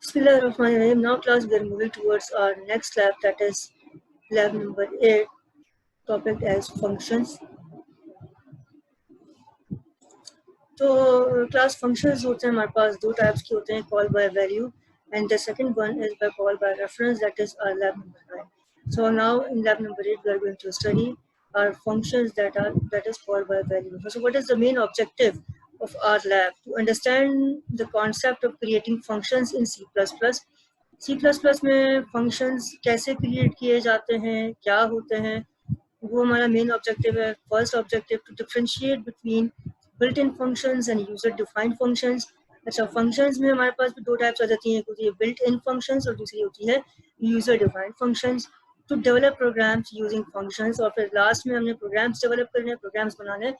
Bismillahirrahmanirrahim. Now class we are moving towards our next lab, that is lab number 8, topic as functions. तो class functions होते हैं हमारे पास दो types के होते हैं, call by value and the second one is by call by reference, that is our lab number 9. So now in lab number 8 we are going to study our functions that is called by value. So what is the main objective of our lab? To understand the concept of creating functions in C++. C++ में functions कैसे create किए जाते हैं, क्या होते हैं, वो हमारा मेन ऑब्जेक्टिव है. First objective to differentiate between built in functions and user defined functions. अच्छा, फंक्शंस में हमारे पास भी दो टाइप्स आ जाती हैं, एक होती है बिल्ट इन फंक्शंस और दूसरी होती है user defined functions. To develop programs using functions, और फिर लास्ट में हमने प्रोग्राम्स डेवलप करने, प्रोग्राम्स बनाने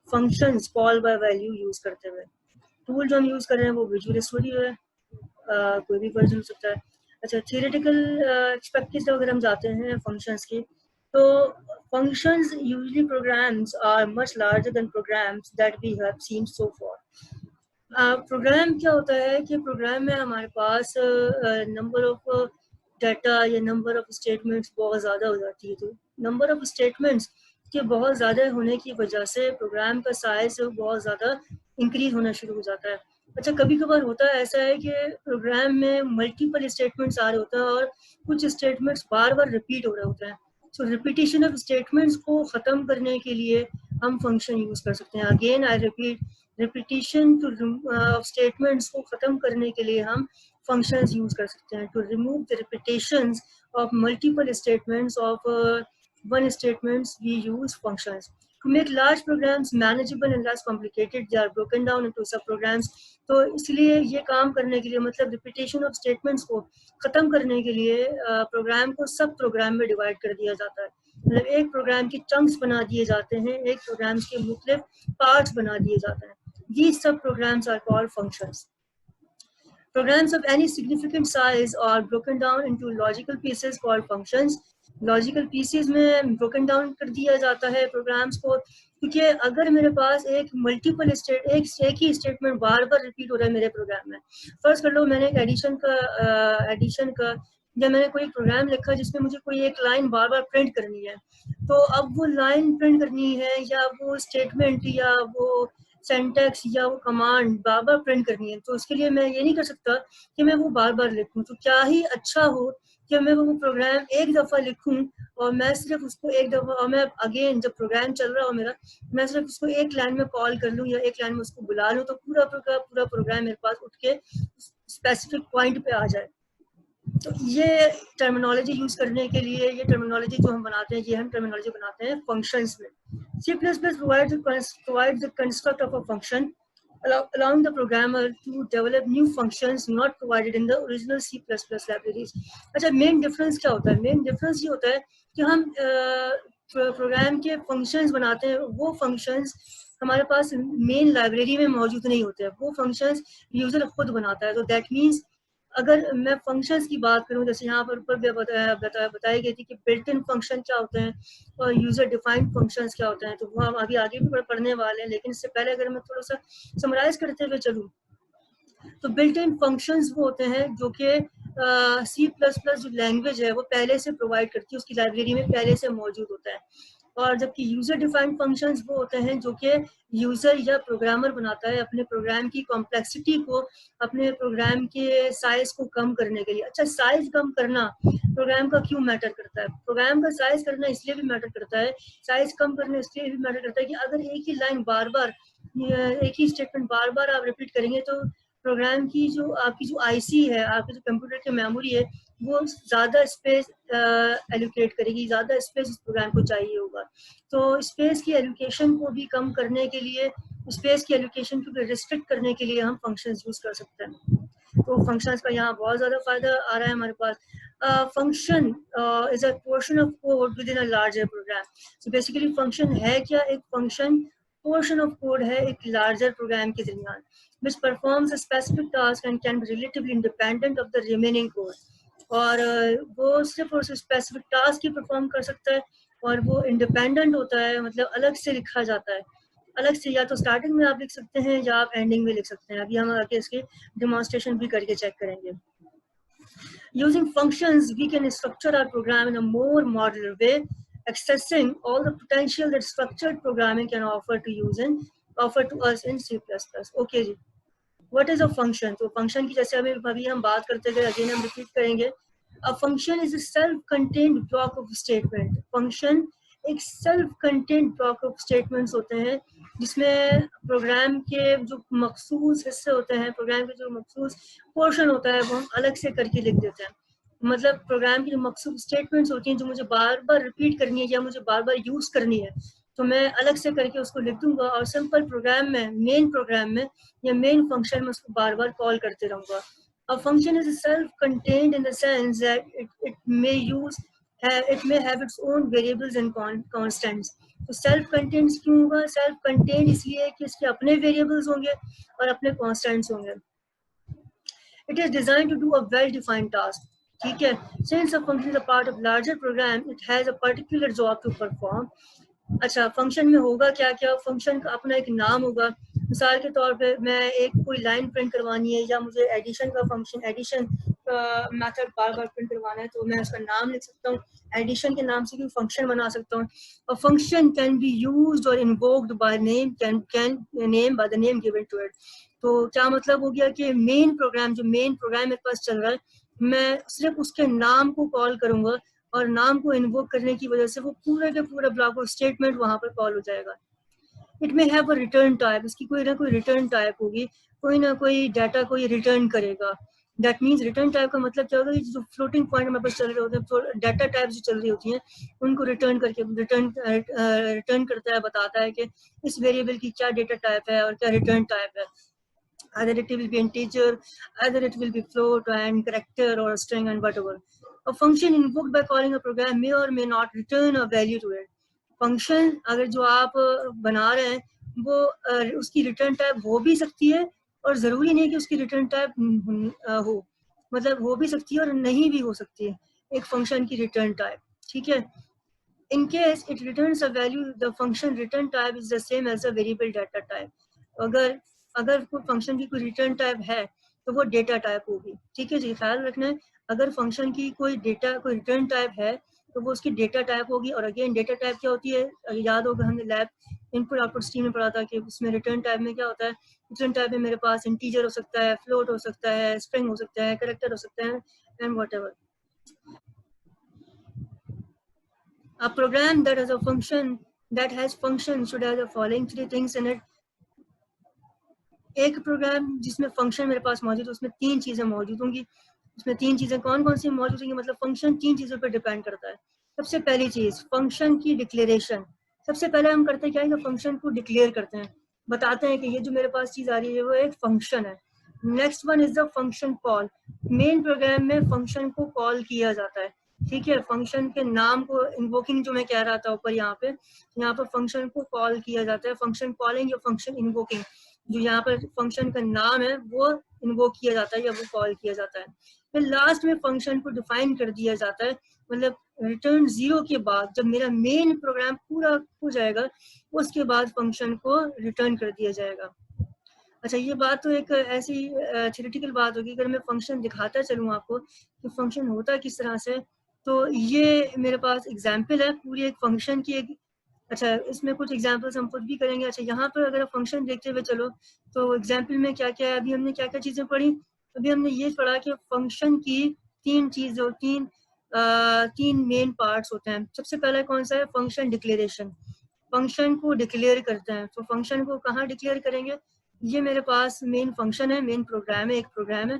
functions call by value use करते हुए. टूल जो हम यूज कर रहे हैं वो विजुअल स्टूडियो है, कोई भी वर्जन हो सकता है. अच्छा, थियोरेटिकल एक्सपेक्ट की तरफ अगर हम जाते हैं फंक्शंस की, तो functions usually programs are much larger than programs that we have seen so far. Program क्या होता है कि प्रोग्राम में हमारे पास नंबर ऑफ डाटा या नंबर ऑफ स्टेटमेंट्स बहुत ज़्यादा हो जाती है. तो नंबर ऑफ स्टेटमेंट्स के बहुत ज़्यादा होने की वजह से प्रोग्राम का साइज बहुत ज़्यादा इंक्रीज होना शुरू हो जाता है. अच्छा, कभी कभार होता है ऐसा है कि प्रोग्राम में मल्टीपल स्टेटमेंट्स आ रहे होते हैं और कुछ स्टेटमेंट्स बार बार रिपीट हो रहे होते हैं. सो रिपीटिशन ऑफ स्टेटमेंट्स को ख़त्म करने के लिए हम फंक्शन यूज़ कर सकते हैं. Again I repeat, repetition two statements को ख़त्म करने के लिए हम फंक्शंस यूज़ कर सकते हैं. To remove the repetitions of multiple statements of one statements we use functions. To make large programs manageable and less complicated, they are broken down into subprograms. तो इसलिए ये काम करने के लिए, मतलब रिपीटेशन ऑफ स्टेटमेंट्स को ख़त्म करने के लिए प्रोग्राम को सब प्रोग्राम में डिवाइड कर दिया जाता है. मतलब एक प्रोग्राम के चंक्स बना दिए जाते हैं, एक प्रोग्राम के मुख्तलिफ पार्ट्स बना दिए जाते हैं. These subprograms are called functions. Programs of any significant size are broken down into logical pieces called functions. Logical pieces में ब्रोकन डाउन कर दिया जाता है प्रोग्राम्स को, क्योंकि अगर मेरे पास एक मल्टीपल एक ही स्टेटमेंट बार बार रिपीट हो रहा है मेरे प्रोग्राम में. फर्स्ट कर लो, मैंने एक एडिशन का या मैंने कोई प्रोग्राम लिखा जिसमें मुझे कोई एक लाइन बार बार प्रिंट करनी है. तो अब वो लाइन प्रिंट करनी है या वो स्टेटमेंट या वो सेंटेक्स या वो कमांड बार बार प्रिंट करनी है, तो उसके लिए मैं ये नहीं कर सकता कि मैं वो बार बार लिखूं. तो क्या ही अच्छा हो कि मैं वो प्रोग्राम एक दफ़ा लिखूं और मैं सिर्फ उसको एक दफ़ा, और मैं अगेन जब प्रोग्राम चल रहा हो मेरा, मैं सिर्फ उसको एक लाइन में कॉल कर लूं या एक लाइन में उसको बुला लूं, तो पूरा प्रोग्राम मेरे पास उठ के स्पेसिफिक पॉइंट पे आ जाए. तो ये टर्मिनोलॉजी यूज करने के लिए, ये टर्मिनोलॉजी जो हम बनाते हैं, ये हम टर्मिनोलॉजी बनाते हैं फंक्शंस में. C++ provides the construct of a function, allowing the programmer to develop new functions not provided in the original C++ libraries. अच्छा, मेन डिफरेंस क्या होता है? मेन डिफरेंस ये होता है कि हम प्रोग्राम के फंक्शंस बनाते हैं, वो फंक्शंस हमारे पास मेन लाइब्रेरी में मौजूद नहीं होते हैं, वो फंक्शंस यूजर खुद बनाता है. तो दैट मीन्स अगर मैं फंक्शंस की बात करूं, जैसे यहाँ पर भी बताई गई थी कि बिल्ट इन फंक्शन क्या होते हैं और यूजर डिफाइंड फंक्शंस क्या होते हैं, तो वो हम अभी आगे भी पढ़ने वाले हैं. लेकिन इससे पहले अगर मैं थोड़ा सा समराइज करते हुए चलूँ, तो बिल्ट इन फंक्शंस वो होते हैं जो कि C++ जो लैंग्वेज है वो पहले से प्रोवाइड करती है, उसकी लाइब्रेरी में पहले से मौजूद होता है. और जबकि यूजर डिफाइंड फंक्शंस वो होते हैं जो कि यूजर या प्रोग्रामर बनाता है अपने प्रोग्राम की कॉम्प्लेक्सिटी को, अपने प्रोग्राम के साइज को कम करने के लिए. अच्छा, साइज कम करना प्रोग्राम का क्यों मैटर करता है? प्रोग्राम का साइज करना इसलिए भी मैटर करता है, साइज कम करना इसलिए भी मैटर करता है कि अगर एक ही लाइन बार बार, एक ही स्टेटमेंट बार बार आप रिपीट करेंगे तो प्रोग्राम की जो आपकी जो आईसी है, आपके जो कंप्यूटर की मेमोरी है, वो ज़्यादा स्पेस एलोकेट करेगी, ज़्यादा स्पेस इस प्रोग्राम को चाहिए होगा. तो स्पेस की एलोकेशन को भी कम करने के लिए, स्पेस की एलोकेशन को भी रिस्ट्रिक्ट करने के लिए हम फंक्शंस यूज़ कर सकते हैं. तो फंक्शंस का यहाँ बहुत ज़्यादा फ़ायदा आ रहा है हमारे पास. Function is a portion of code within a larger program. So basically function है क्या? एक फंक्शन पोर्शन ऑफ कोड है एक लार्जर प्रोग्राम के दरमियान, which performs a specific task and can be relatively independent of the remaining code. और वो सिर्फ और सिर्फ स्पेसिफिक टास्क ही परफॉर्म कर सकता है और वो इंडिपेंडेंट होता है, मतलब अलग से लिखा जाता है. अलग से या तो स्टार्टिंग में आप लिख सकते हैं या आप एंडिंग में लिख सकते हैं. अभी हम आगे इसकी डेमोन्स्ट्रेशन भी करके चेक करेंगे. Using functions, we can structure our program in a more modular way, accessing all the potential that structured programming can offer to us in C++. Okay ji, what is a function? तो function की जैसे अभी हम बात करते गए, again हम repeat करेंगे. A function is a self-contained block of statement. Function एक self-contained block of statements होते हैं जिसमें प्रोग्राम के जो मखसूस हिस्से होते हैं, प्रोग्राम के जो मखसूस पोर्शन होता है वो हम अलग से करके लिख देते हैं. मतलब प्रोग्राम की जो मखसूस स्टेटमेंट्स होती हैं जो मुझे बार बार रिपीट करनी है या मुझे बार बार यूज करनी है, तो मैं अलग से करके उसको लिख दूंगा और सिंपल प्रोग्राम में, मेन प्रोग्राम में या मेन फंक्शन में उसको बार बार कॉल करते रहूंगा. A function is self-contained in the sense that it may have its own variables and constants. तो self-contained क्यों होगा? Self-contained इसलिए कि इसके अपने variables होंगे और अपने constants होंगे. It is designed to do a well-defined task. ठीक है, since a function is a part of larger program, it has a particular job to perform. अच्छा, फंक्शन में होगा क्या क्या? फंक्शन का अपना एक नाम होगा. मिसाल के तौर पे मैं एक कोई लाइन प्रिंट करवानी है या मुझे एडिशन का फंक्शन, एडिशन मेथड बार बार प्रिंट करवाना है, तो मैं उसका नाम लिख सकता हूँ. एडिशन के नाम से भी फंक्शन बना सकता हूँ. A function can be used or invoked by name, can name by the name given to it. तो क्या मतलब हो गया कि मेन प्रोग्राम मेरे पास चल रहा है, मैं सिर्फ उसके नाम को कॉल करूंगा और नाम को इन्वोक करने की वजह से वो पूरे के पूरे ब्लॉक ऑफ स्टेटमेंट वहां पर कॉल हो जाएगा. इट में हैव अ रिटर्न टाइप, इसकी कोई ना कोई रिटर्न टाइप होगी, कोई ना कोई डाटा कोई रिटर्न करेगा. दैट मीन्स रिटर्न टाइप का मतलब क्या होगा? जो फ्लोटिंग पॉइंट हमारे पास चल रहे होते हैं, डाटा टाइप जो चल रही होती हैं, उनको रिटर्न करके रिटर्न करता है, बताता है कि इस वेरिएबल की क्या डेटा टाइप है और क्या रिटर्न टाइप है. Either it will be integer, either it will be float and character or a string and whatever. A function invoked by calling a program may or may not return a value to it. Function अगर जो आप बना रहे हैं वो उसकी return type हो भी सकती है और जरूरी नहीं कि उसकी रिटर्न टाइप हो, मतलब हो भी सकती है और नहीं भी हो सकती है एक फंक्शन की रिटर्न टाइप. ठीक है, in case it returns a value, the function return type is the same as a variable data type. अगर कोई फंक्शन की कोई रिटर्न टाइप है तो वो डेटा टाइप होगी. ठीक है जी, ख्याल रखना है, अगर फंक्शन की कोई रिटर्न टाइप है तो वो उसकी डेटा टाइप होगी. और अगेन डेटा टाइप क्या होती है? याद होगा हमने लैब इनपुट आउटपुट स्ट्रीम में पढ़ा था कि उसमें रिटर्न टाइप में क्या होता है? रिटर्न टाइप में मेरे पास इंटीजर हो सकता है, फ्लोट हो सकता है, स्ट्रिंग हो सकता है, कैरेक्टर हो सकता है and whatever. A program that has a function should have the following three things in it. एक प्रोग्राम जिसमें फंक्शन मेरे पास मौजूद है उसमें तीन चीजें मौजूद होंगी. उसमें तीन चीजें कौन कौन सी मौजूद होंगी? मतलब फंक्शन तीन चीजों पर डिपेंड करता है. सबसे पहली चीज फंक्शन की डिक्लेरेशन. सबसे पहले हम करते क्या है कि फंक्शन को डिक्लेयर करते हैं, बताते हैं कि ये जो मेरे पास चीज आ रही है वो एक फंक्शन है. Next one is the function call. Main program में फंक्शन को कॉल किया जाता है. ठीक है, फंक्शन के नाम को इन्वोकिंग जो मैं कह रहा था ऊपर, यहाँ पर फंक्शन को कॉल किया जाता है. फंक्शन कॉलिंग या फंक्शन इन्वोकिंग, जो यहाँ पर फंक्शन का नाम है वो इन्वोक किया जाता है या वो कॉल किया जाता है. फिर लास्ट में फंक्शन को डिफाइन कर दिया जाता है, मतलब रिटर्न 0 के बाद जब मेरा मेन प्रोग्राम पूरा हो जाएगा उसके बाद फंक्शन को रिटर्न कर दिया जाएगा. अच्छा, ये बात तो एक ऐसी थ्योरेटिकल बात होगी. अगर मैं फंक्शन दिखाता चलूँ आपको कि फंक्शन होता किस तरह से, तो ये मेरे पास एग्जाम्पल है पूरी एक फंक्शन की. एक अच्छा, इसमें कुछ एग्जाम्पल्स हम खुद भी करेंगे. अच्छा, यहाँ पर अगर फंक्शन देखते हुए चलो तो एग्जाम्पल में क्या क्या है, अभी हमने क्या क्या चीज़ें पढ़ी. अभी हमने ये पढ़ा कि फंक्शन की तीन मेन पार्ट्स होते हैं. सबसे पहला कौन सा है? Function declaration. फंक्शन को डिक्लेयर करते हैं. तो फंक्शन को कहाँ डिक्लेयर करेंगे? ये मेरे पास मेन फंक्शन है, मेन प्रोग्राम है, एक प्रोग्राम है.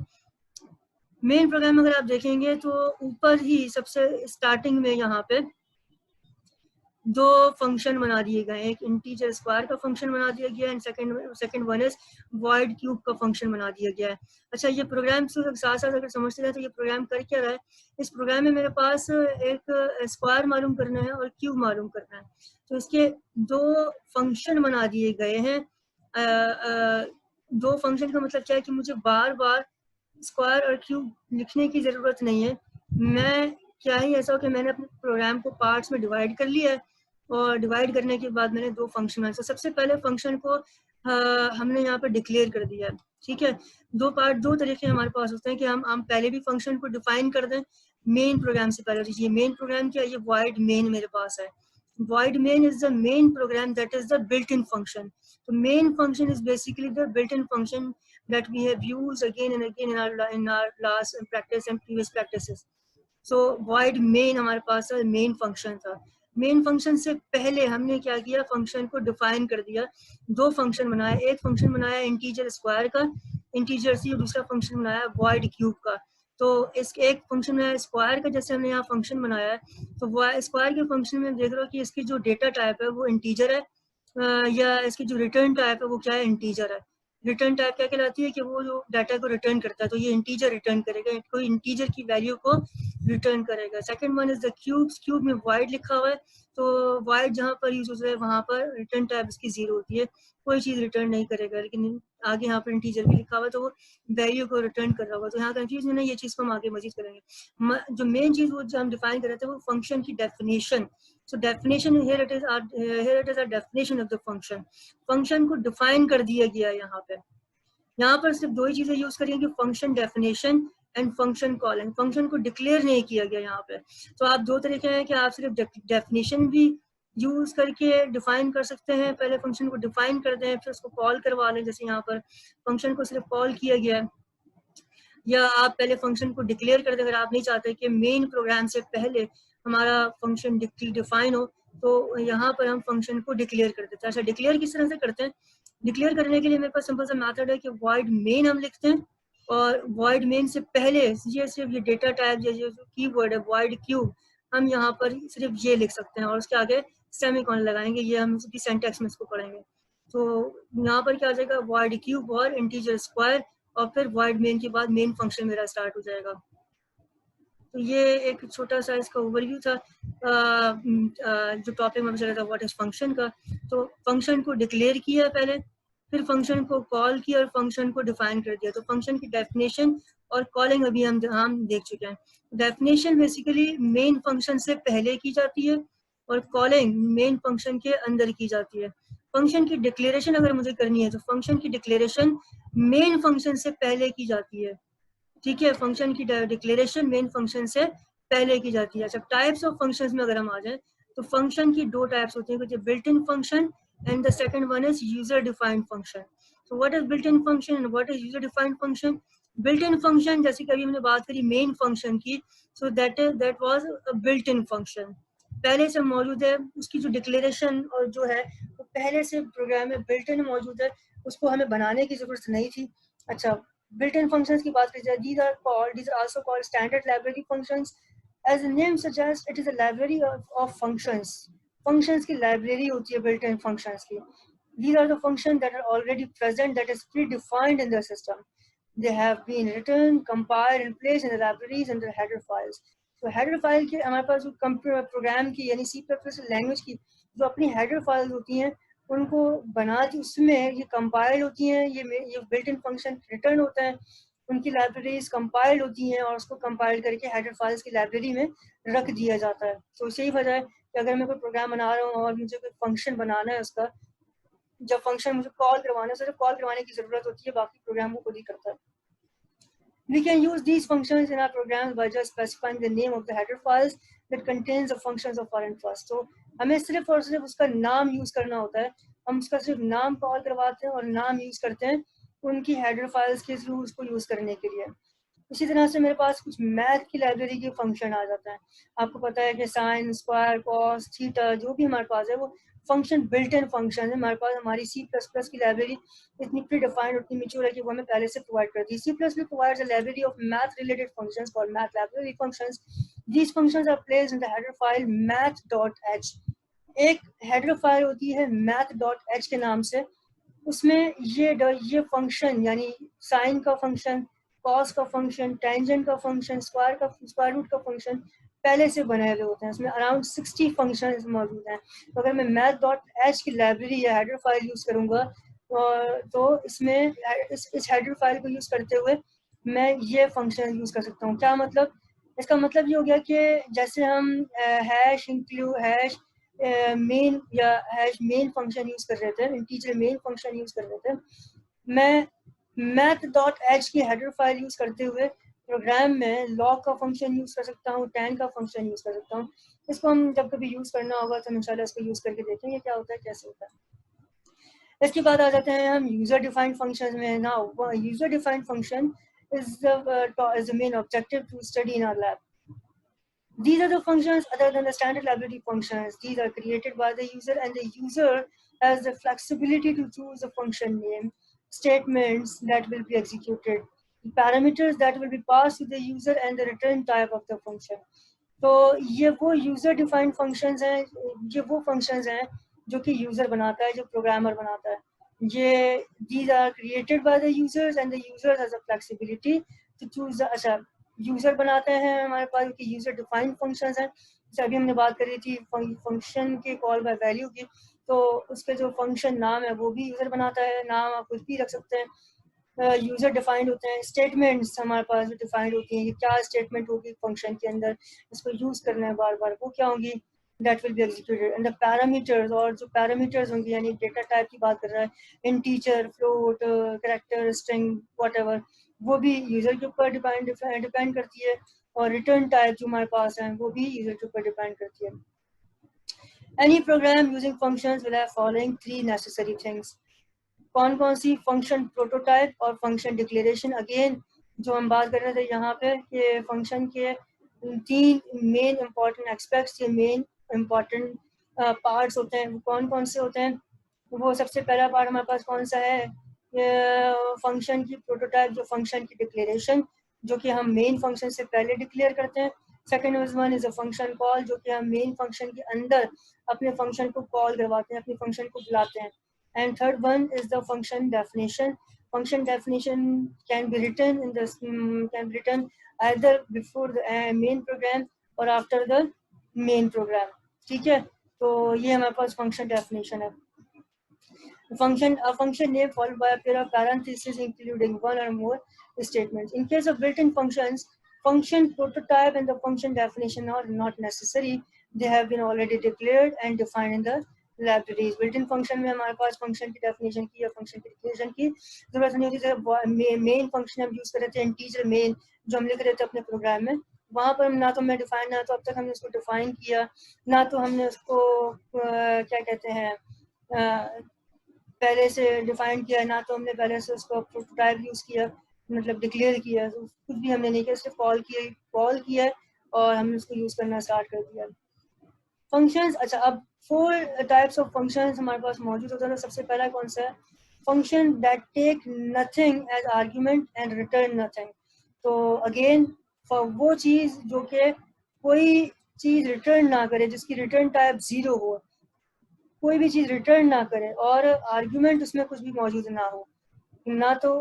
मेन प्रोग्राम अगर आप देखेंगे तो ऊपर ही सबसे स्टार्टिंग में यहाँ पे दो फंक्शन बना दिए गए. एक इंटीजर स्क्वायर का फंक्शन बना दिया गया है, second one is void cube का फंक्शन बना दिया गया है. अच्छा, ये प्रोग्राम से साथ साथ अगर समझते जाए तो ये प्रोग्राम कर क्या रहा है? इस प्रोग्राम में मेरे पास एक स्क्वायर मालूम करना है और क्यूब मालूम करना है. तो इसके दो फंक्शन बना दिए गए हैं. दो फंक्शन का मतलब क्या है कि मुझे बार बार स्क्वायर और क्यूब लिखने की जरूरत नहीं है. मैं क्या ही ऐसा हो कि मैंने अपने प्रोग्राम को पार्ट्स में डिवाइड कर लिया है और डिवाइड करने के बाद मैंने दो फंक्शन बनाए. सबसे पहले फंक्शन को हमने यहाँ पर डिक्लेयर कर दिया है, ठीक है। दो तरीके हमारे पास होते हैं कि हम पहले भी फंक्शन को डिफाइन कर दें मेन प्रोग्राम से पहले। ये मेन प्रोग्राम क्या है, ये void main मेरे पास है। void main is the main program that is the built-in function. So main function is basically the built-in function that we have used again and again in our last practice and previous practices. So void main हमारे पास main function था। Main function से पहले हमने क्या किया, function को define कर दिया। दो फंक्शन बनाया, एक फंक्शन बनाया इंटीजर स्क्वायर का, इंटीजर सी, और दूसरा फंक्शन बनाया void क्यूब का। तो इस एक फंक्शन में स्क्वायर का जैसे हमने यहाँ फंक्शन बनाया है, तो स्क्वायर के फंक्शन में देख रहे हो कि इसकी जो डेटा टाइप है वो इंटीजर है, या इसकी जो रिटर्न टाइप है वो क्या है, इंटीजर है। रिटर्न टाइप क्या कहलाती है कि वो जो डाटा को रिटर्न करता है, तो ये इंटीजर रिटर्न करेगा, कोई इंटीजर की वैल्यू को रिटर्न करेगा। Second one is the cubes, cube में void लिखा हुआ है, तो void जहाँ पर यूज होता है वहाँ पर रिटर्न टाइप इसकी जीरो होती है, कोई चीज़ रिटर्न नहीं करेगा। लेकिन आगे यहाँ पर इंटीजर भी लिखा हुआ है, तो वो वैल्यू को रिटर्न कर रहा होगा। तो यहाँ कंफ्यूजन नहीं, ये चीज़ को हम आगे मजीद करेंगे। जो मेन चीज़ वो जो हम डिफाइन कर रहे थे वो फंक्शन की definition. So definition here it is a definition of the function. Function को डिफाइन कर दिया गया है यहाँ पे। यहाँ पर सिर्फ दो ही चीजें यूज करेंगे, function definition and function calling. Function को डिक्लेयर नहीं किया गया यहाँ पे। तो आप दो तरीके हैं कि आप सिर्फ डेफिनेशन भी यूज करके डिफाइन कर सकते हैं, पहले फंक्शन को डिफाइन कर दें फिर उसको कॉल करवा लें, जैसे यहाँ पर फंक्शन को सिर्फ कॉल किया गया है, या आप पहले फंक्शन को डिक्लेयर कर दें। अगर आप नहीं चाहते कि मेन प्रोग्राम से पहले हमारा फंक्शन डिफाइन हो, तो यहाँ पर हम फंक्शन को डिक्लेयर कर देते हैं। अच्छा, डिक्लेयर किस तरह से करते हैं? डिक्लेयर करने के लिए मेरे पास सिंपल सा मेथड है कि void main हम लिखते हैं, और void main से पहले ये सिर्फ ये डेटा टाइप या जो कीवर्ड है void क्यूब, हम यहाँ पर सिर्फ ये लिख सकते हैं और उसके आगे सेमीकोलन लगाएंगे। ये हम इसकी सिंटैक्स में इसको पढ़ेंगे। तो यहाँ पर क्या आ जाएगा, void क्यूब और इंटीजर स्क्वायर, और फिर void main के बाद मेन फंक्शन मेरा स्टार्ट हो जाएगा। तो ये एक छोटा सा इसका ओवरव्यू था जो टॉपिक में चल रहा था व्हाट इज फंक्शन का। तो फंक्शन को डिक्लेयर किया पहले, फिर फंक्शन को कॉल किया और फंक्शन को डिफाइन कर दिया। तो फंक्शन की डेफिनेशन और कॉलिंग अभी हम देख चुके हैं। डेफिनेशन बेसिकली मेन फंक्शन से पहले की जाती है और कॉलिंग मेन फंक्शन के अंदर की जाती है। फंक्शन की डिक्लेरेशन अगर मुझे करनी है तो फंक्शन की डिक्लेरेशन मेन फंक्शन से पहले की जाती है, ठीक है। फंक्शन की डिक्लेरेशन मेन फंक्शन से पहले की जाती है। अच्छा, टाइप्स ऑफ फंक्शंस में अगर हम आ जाए तो फंक्शन की दो टाइप्स होती हैं, कुछ built in function and the second one is user defined function. So what is built in function and what is user defined function? Built in function, जैसे कि अभी हमने बात करी मेन फंक्शन की, so that was a built in function, पहले से मौजूद है। उसकी जो डिक्लेरेशन और जो है वो पहले से प्रोग्राम में बिल्ट इन मौजूद है, उसको हमें बनाने की जरूरत नहीं थी। अच्छा, built-in functions की बात करें, these are also called standard library functions. As the name suggests, it is a library of functions. Functions की library होती है built-in functions की। These are the functions that are already present, that is predefined in the system. They have been written, compiled, and placed in the libraries and the header files. So header file के हमारे पास programme की यानी C++ language की जो अपनी header files होती हैं, उनको बना के उसमें ये कंपाइल होती हैं, ये बिल्ट इन फंक्शन रिटर्न होता है, उनकी लाइब्रेरीज कंपाइल होती हैं और उसको कंपाइल करके हेडर फाइल्स की लाइब्रेरी में रख दिया जाता है। तो यही वजह है कि अगर मैं कोई प्रोग्राम बना रहा हूँ और मुझे कोई फंक्शन बनाना है, उसका जब फंक्शन मुझे कॉल करवाना है, सिर्फ कॉल करवाने की जरूरत होती है, बाकी प्रोग्राम वो खुद ही करता है। We can use these functions in our programs by just specifying the name of the header files that contains the functions of our interest. So हमें सिर्फ और सिर्फ उसका नाम यूज करना होता है, हम उसका सिर्फ नाम कॉल करवाते हैं और नाम यूज करते हैं उनकी हेडर फाइल्स के थ्रू उसको यूज करने के लिए। इसी तरह से मेरे पास कुछ मैथ की लाइब्रेरी के फंक्शन आ जाता है। आपको पता है कि साइन, स्क्वायर, कॉस, थीटा जो भी हमारे पास है वो फंक्शन बिल्ट इन फंक्शन है। हमारे पास हमारी C++ की लाइब्रेरी इतनी प्री डिफाइंड, उतनी मैच्योर है कि वो हमें पहले से प्रोवाइड करती है। C++ provides a library of math related functions called math library functions. These functions are placed in the header file math.h. एक हेडर फाइल होती है math.h के नाम से, उसमें ये फंक्शन यानी साइन का फंक्शन, कॉस का फंक्शन, टेंजेंट का फंक्शन, स्क्वायर रूट का फंक्शन पहले से बनाए हुए होते हैं। इसमें अराउंड 60 फंक्शन मौजूद हैं। तो अगर मैं math.h की लाइब्रेरी या हेडर फाइल यूज करूंगा तो इसमें इस हेडर फाइल को यूज करते हुए मैं ये फंक्शन यूज कर सकता हूँ। क्या मतलब? इसका मतलब ये हो गया कि जैसे हम हैश इंक्लूड हैश मेन या हैश मेन फंक्शन यूज़ कर रहे थे, इंटीजर मेन फंक्शन यूज़ कर रहे थे, मैं math.h की हेडर फाइल यूज़ करते हुए प्रोग्राम में log का फंक्शन यूज़ कर सकता हूँ, tan का फंक्शन यूज़ कर सकता हूँ. इसको हम जब कभी यूज़ करना होगा तो इंशाल्लाह इसको यूज़ करके देखेंगे क्या होता है, कैसे होता है. इसके बाद आ जाते हैं हम यूज़र डिफाइंड फंक्शंस में. Now user defined function is the main objective to study in our lab. These are the functions other than the standard library functions. These are created by the user, and the user has the flexibility to choose the function name, statements that will be executed, parameters that will be passed to the user, and the return type of the function. तो ये वो user defined functions हैं, ये वो functions हैं जो कि user बनाता है, जो प्रोग्रामर बनाता है. ये these are created by the users and the user has a flexibility to choose the. अच्छा, यूज़र बनाते हैं हमारे पास कि यूज़र डिफाइंड फंक्शंस हैं. जैसे अभी हमने बात करी थी फंक्शन के कॉल बाय वैल्यू की, तो उसके जो फंक्शन नाम है वो भी यूज़र बनाता है. नाम आप कुछ भी रख सकते हैं. यूज़र डिफाइंड होते हैं. स्टेटमेंट्स हमारे पास डिफाइंड होती हैं कि क्या स्टेटमेंट होगी फंक्शन के अंदर, इसको यूज़ करना है बार बार, वो क्या होंगी, that will be executed. And the parameters, और जो पैरामीटर्स होंगे यानी डेटा टाइप की बात कर रहा है, integer, float, character, string, whatever, वो भी यूज़र के ऊपर डिपेंड करती है. और रिटर्न टाइप जो हमारे पास है वो भी यूज़र के ऊपर डिपेंड करती है. Any program using functions will have following three necessary things. कौन कौन सी फंक्शन प्रोटोटाइप और फंक्शन डिक्लेरेशन. अगेन जो हम बात कर रहे थे यहाँ पे कि फंक्शन के तीन मेन इंपॉर्टेंट एस्पेक्ट्स या मेन इंपॉर्टेंट पार्ट्स होते हैं. वो कौन कौन से होते हैं? वो सबसे पहला पार्ट हमारे पास कौन सा है, फंक्शन की प्रोटोटाइप, जो फंक्शन की डिक्लेरेशन, जो कि हम मेन फंक्शन से पहले डिक्लेयर करते हैं. Second one is a function call, जो कि हम मेन फंक्शन के अंदर अपने फंक्शन को कॉल करवाते हैं, अपने फंक्शन को बुलाते हैं. And third one is the function definition. Function definition can be written in the can be written either before the main program or after the main program. ठीक है, तो ये हमारे पास function definition है. A function name followed by a pair of parentheses including one or more statements. In case of built-in functions, function prototype and the function definition are not necessary. They have been already declared and defined in the libraries. Built in function में हमारे पास function की definition की या function की declaration की जरूरत नहीं होती. जैसे मेन फंक्शन हम यूज कर रहे थे इंटीजर मेन, जो हम लिख रहे थे अपने प्रोग्राम में, वहाँ पर ना तो हमने डिफाइन, ना तो अब तक हमने उसको डिफाइन किया, ना तो हमने उसको क्या कहते हैं पहले से डिफाइन किया, ना तो हमने पहले से उसको प्रोटोटाइप यूज किया, मतलब डिक्लेयर किया. तो कुछ भी हमने नहीं किया, सिर्फ कॉल किया और हमने उसको यूज करना स्टार्ट कर दिया. फंक्शंस. अच्छा, अब 4 टाइप्स ऑफ फंक्शंस हमारे पास मौजूद होता है. सबसे पहला कौन सा है? Function that take nothing as argument and return nothing. तो अगेन वो चीज़ जो कि कोई चीज़ रिटर्न ना करे, जिसकी रिटर्न टाइप 0 हो, कोई भी चीज़ रिटर्न ना करे और आर्ग्यूमेंट उसमें कुछ भी मौजूद ना हो, ना तो